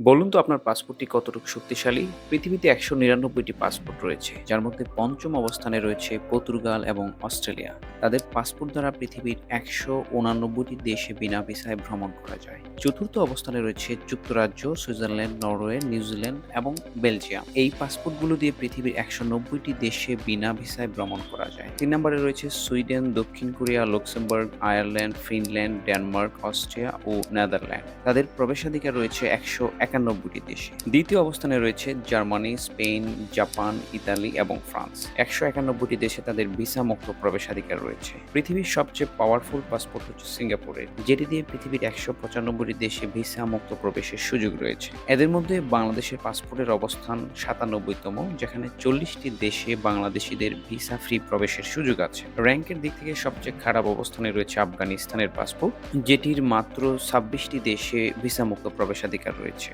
বলুন তো আপনার পাসপোর্টটি কতটুকু শক্তিশালী? পৃথিবীতে ১৯৯টি পাসপোর্ট রয়েছে, যার মধ্যে ৫ম অবস্থানে রয়েছে পর্তুগাল এবং অস্ট্রেলিয়া। তাদের পাসপোর্ট দ্বারা পৃথিবীর ১৮৯টি দেশে বিনা ভিসায় ভ্রমণ করা যায়। চতুর্থ অবস্থানে রয়েছে যুক্তরাজ্য, সুইজারল্যান্ড, নরওয়ে, নিউজিল্যান্ড এবং বেলজিয়াম। এই পাসপোর্টগুলো দিয়ে পৃথিবীর ১৯০টি দেশে বিনা ভিসায় ভ্রমণ করা যায়। ৩ নম্বরে রয়েছে সুইডেন, দক্ষিণ Korea, Luxembourg, Ireland, Finland, Denmark, Austria ও নেদারল্যান্ড। তাদের প্রবেশাধিকার রয়েছে ১৯১টি দেশে। দ্বিতীয় অবস্থানে রয়েছে জার্মানি, স্পেন, জাপান, ইতালি এবং ফ্রান্স। ১৯১টি দেশে তাদের ভিসা মুক্ত প্রবেশাধিকার রয়েছে। পৃথিবীর সবচেয়ে পাওয়ারফুল পাসপোর্ট হচ্ছে সিঙ্গাপুরের, যেটি দিয়ে পৃথিবীর ১৯৫টি দেশে ভিসা মুক্ত প্রবেশের সুযোগ রয়েছে। এদের মধ্যে বাংলাদেশের পাসপোর্টের অবস্থান ৯৭তম, যেখানে ৪০টি দেশে বাংলাদেশিদের ভিসা ফ্রি প্রবেশের সুযোগ আছে। র্যাঙ্কের দিক থেকে সবচেয়ে খারাপ অবস্থানে রয়েছে আফগানিস্তানের পাসপোর্ট, যেটির মাত্র ২৬টি দেশে ভিসা মুক্ত প্রবেশাধিকার রয়েছে।